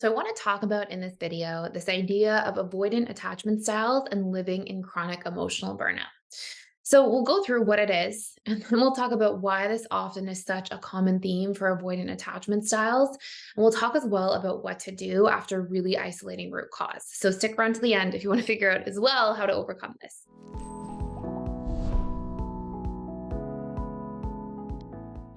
So, I want to talk about in this video this idea of avoidant attachment styles and living in chronic emotional burnout. So, we'll go through what it is, and then we'll talk about why this often is such a common theme for avoidant attachment styles. And we'll talk as well about what to do after really isolating root cause. So, stick around to the end if you want to figure out as well how to overcome this.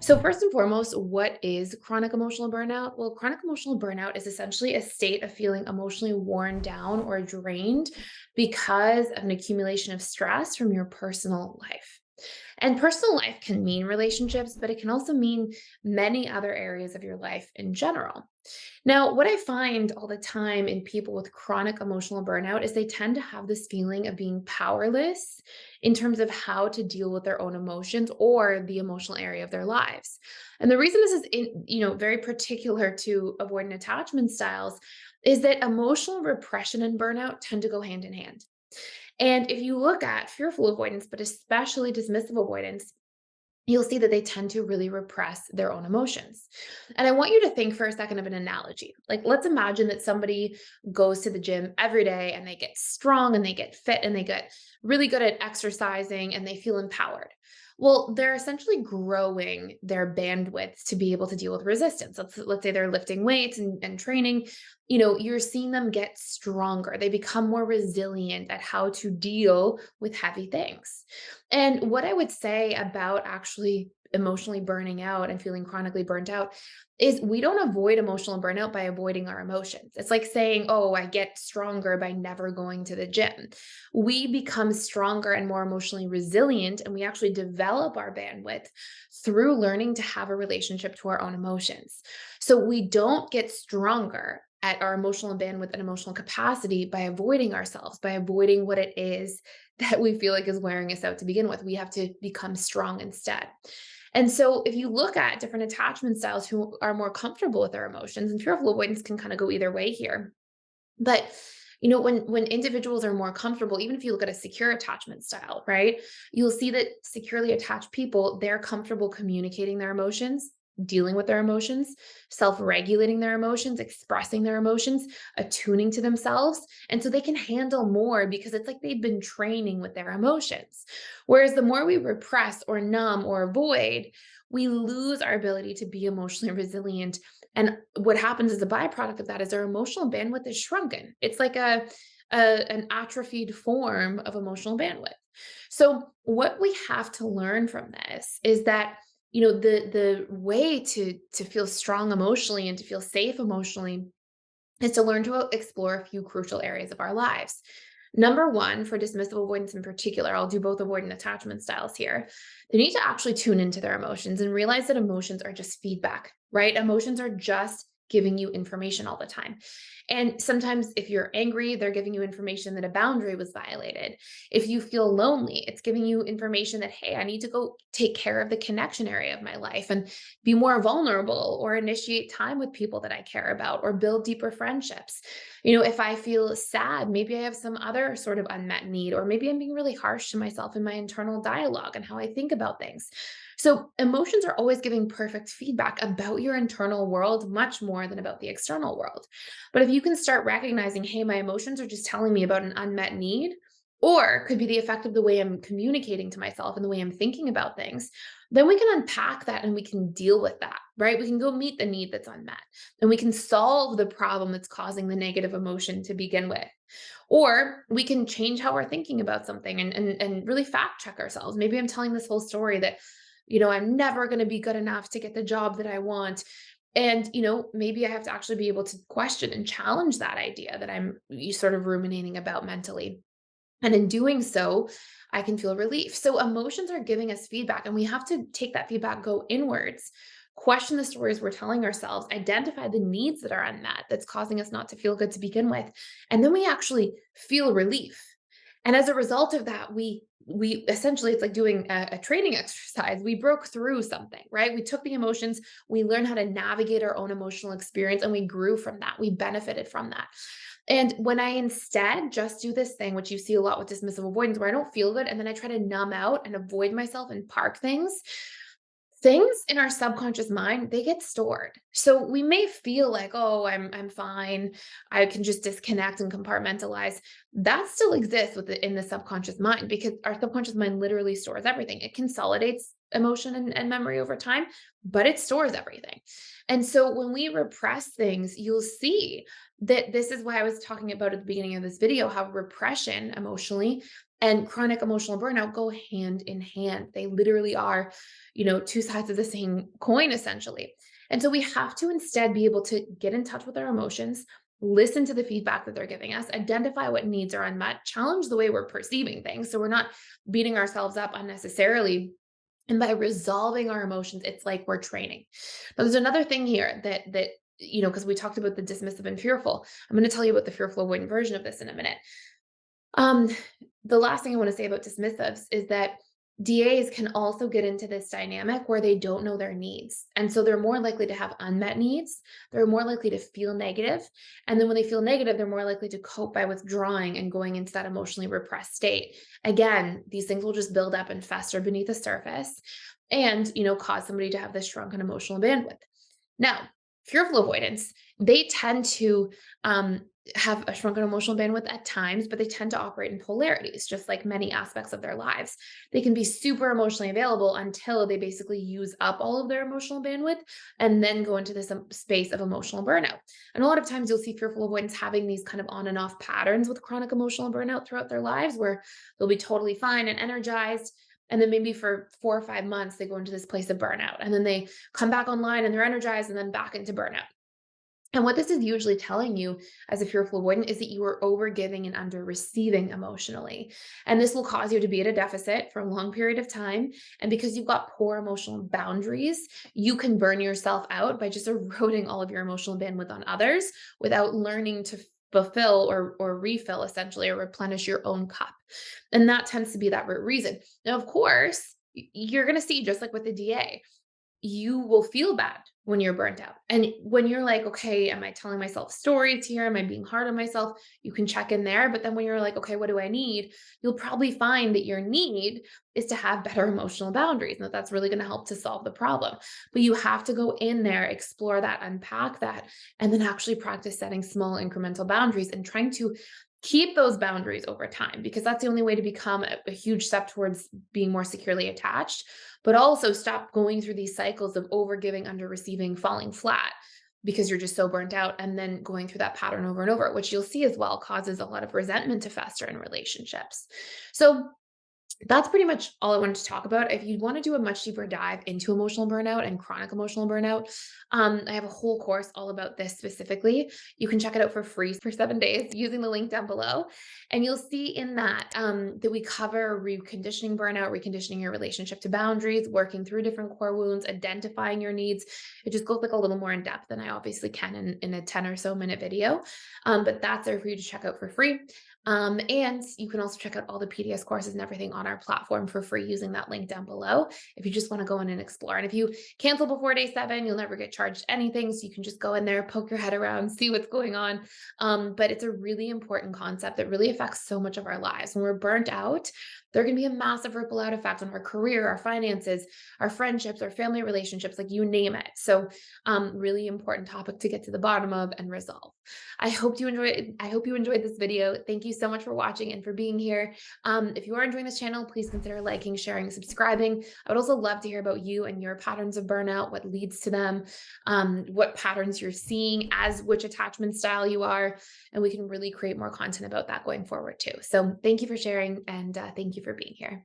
So, first and foremost, what is chronic emotional burnout? Well, chronic emotional burnout is essentially a state of feeling emotionally worn down or drained because of an accumulation of stress from your personal life. And personal life can mean relationships, but it can also mean many other areas of your life in general. Now, what I find all the time in people with chronic emotional burnout is they tend to have this feeling of being powerless in terms of how to deal with their own emotions or the emotional area of their lives. And the reason this is very particular to avoidant attachment styles is that emotional repression and burnout tend to go hand in hand. And if you look at fearful avoidance, but especially dismissive avoidance, you'll see that they tend to really repress their own emotions. And I want you to think for a second of an analogy. Like, let's imagine that somebody goes to the gym every day and they get strong and they get fit and they get really good at exercising and they feel empowered. Well, they're essentially growing their bandwidth to be able to deal with resistance. Let's say they're lifting weights and training. You're seeing them get stronger. They become more resilient at how to deal with heavy things. And what I would say about actually emotionally burning out and feeling chronically burnt out is we don't avoid emotional burnout by avoiding our emotions. It's like saying, oh, I get stronger by never going to the gym. We become stronger and more emotionally resilient, and we actually develop our bandwidth through learning to have a relationship to our own emotions. So we don't get stronger at our emotional bandwidth and emotional capacity by avoiding ourselves, by avoiding what it is that we feel like is wearing us out to begin with. We have to become strong instead. And so if you look at different attachment styles who are more comfortable with their emotions, and fearful avoidance can kind of go either way here. But when individuals are more comfortable, even if you look at a secure attachment style, right? You'll see that securely attached people, they're comfortable communicating their emotions, dealing with their emotions, self-regulating their emotions, expressing their emotions, attuning to themselves. And so they can handle more because it's like they've been training with their emotions. Whereas the more we repress or numb or avoid, we lose our ability to be emotionally resilient, and what happens as a byproduct of that is our emotional bandwidth is shrunken. It's like an atrophied form of emotional bandwidth. So what we have to learn from this is that the way to feel strong emotionally and to feel safe emotionally is to learn to explore a few crucial areas of our lives. Number one, for dismissive avoidance in particular, I'll do both avoidant attachment styles here. They need to actually tune into their emotions and realize that emotions are just feedback, right? Emotions are just giving you information all the time. And sometimes if you're angry, they're giving you information that a boundary was violated. If you feel lonely, it's giving you information that, hey, I need to go take care of the connection area of my life and be more vulnerable or initiate time with people that I care about or build deeper friendships. If I feel sad, maybe I have some other sort of unmet need, or maybe I'm being really harsh to myself in my internal dialogue and how I think about things. So, emotions are always giving perfect feedback about your internal world, much more than about the external world. But if you can start recognizing, hey, my emotions are just telling me about an unmet need, or it could be the effect of the way I'm communicating to myself and the way I'm thinking about things, then we can unpack that and we can deal with that, right? We can go meet the need that's unmet and we can solve the problem that's causing the negative emotion to begin with. Or we can change how we're thinking about something and really fact check ourselves. Maybe I'm telling this whole story that, I'm never going to be good enough to get the job that I want. And, maybe I have to actually be able to question and challenge that idea that I'm sort of ruminating about mentally. And in doing so, I can feel relief. So emotions are giving us feedback, and we have to take that feedback, go inwards, question the stories we're telling ourselves, identify the needs that are unmet that's causing us not to feel good to begin with. And then we actually feel relief. And as a result of that, we essentially, it's like doing a training exercise. We broke through something, right? We took the emotions, we learned how to navigate our own emotional experience, and we grew from that. We benefited from that. And when I instead just do this thing, which you see a lot with dismissive avoidance, where I don't feel good and then I try to numb out and avoid myself and park things, Things in our subconscious mind, they get stored. So we may feel like, "Oh, I'm fine. I can just disconnect and compartmentalize." That still exists in the subconscious mind because our subconscious mind literally stores everything. It consolidates emotion and memory over time, but it stores everything. And so when we repress things, you'll see that this is why I was talking about at the beginning of this video, how repression emotionally and chronic emotional burnout go hand in hand. They literally are, two sides of the same coin, essentially. And so we have to instead be able to get in touch with our emotions, listen to the feedback that they're giving us, identify what needs are unmet, challenge the way we're perceiving things. So we're not beating ourselves up unnecessarily. And by resolving our emotions, it's like we're training. Now, there's another thing here that, because we talked about the dismissive and fearful. I'm going to tell you about the fearful avoidant version of this in a minute. Um, the last thing I want to say about dismissives is that DAs can also get into this dynamic where they don't know their needs. And so they're more likely to have unmet needs. They're more likely to feel negative. And then when they feel negative, they're more likely to cope by withdrawing and going into that emotionally repressed state. Again, these things will just build up and fester beneath the surface and, cause somebody to have this shrunken emotional bandwidth. Now, fearful avoidance, they tend to have a shrunken emotional bandwidth at times, but they tend to operate in polarities, just like many aspects of their lives. They can be super emotionally available until they basically use up all of their emotional bandwidth and then go into this space of emotional burnout. And a lot of times you'll see fearful avoidance having these kind of on and off patterns with chronic emotional burnout throughout their lives where they'll be totally fine and energized. And then maybe for 4 or 5 months, they go into this place of burnout. And then they come back online and they're energized and then back into burnout. And what this is usually telling you as a fearful avoidant is that you are over giving and under receiving emotionally. And this will cause you to be at a deficit for a long period of time. And because you've got poor emotional boundaries, you can burn yourself out by just eroding all of your emotional bandwidth on others without learning to fulfill or refill essentially or replenish your own cup. And that tends to be that root reason. Now, of course, you're going to see, just like with the DA, you will feel bad when you're burnt out. And when you're like, okay, am I telling myself stories here? Am I being hard on myself? You can check in there. But then when you're like, okay, what do I need? You'll probably find that your need is to have better emotional boundaries and that's really going to help to solve the problem. But you have to go in there, explore that, unpack that, and then actually practice setting small incremental boundaries and trying to keep those boundaries over time because that's the only way to become a huge step towards being more securely attached, but also stop going through these cycles of over giving, under receiving, falling flat because you're just so burnt out and then going through that pattern over and over, which you'll see as well causes a lot of resentment to fester in relationships. So that's pretty much all I wanted to talk about. If you want to do a much deeper dive into emotional burnout and chronic emotional burnout, I have a whole course all about this specifically. You can check it out for free for 7 days using the link down below. And you'll see in that that we cover reconditioning burnout, reconditioning your relationship to boundaries, working through different core wounds, identifying your needs. It just goes like a little more in depth than I obviously can in a 10 or so minute video. But that's there for you to check out for free. And you can also check out all the PDS courses and everything on our platform for free using that link down below if you just want to go in and explore. And if you cancel before day 7, you'll never get charged anything. So you can just go in there, poke your head around, see what's going on. But it's a really important concept that really affects so much of our lives. When we're burnt out, there can be a massive ripple out effect on our career, our finances, our friendships, our family relationships, like you name it. So really important topic to get to the bottom of and resolve. I hope you enjoyed this video. Thank you so much for watching and for being here. If you are enjoying this channel, please consider liking, sharing, subscribing. I would also love to hear about you and your patterns of burnout, what leads to them, what patterns you're seeing, as which attachment style you are, and we can really create more content about that going forward too. So thank you for sharing and thank you for being here.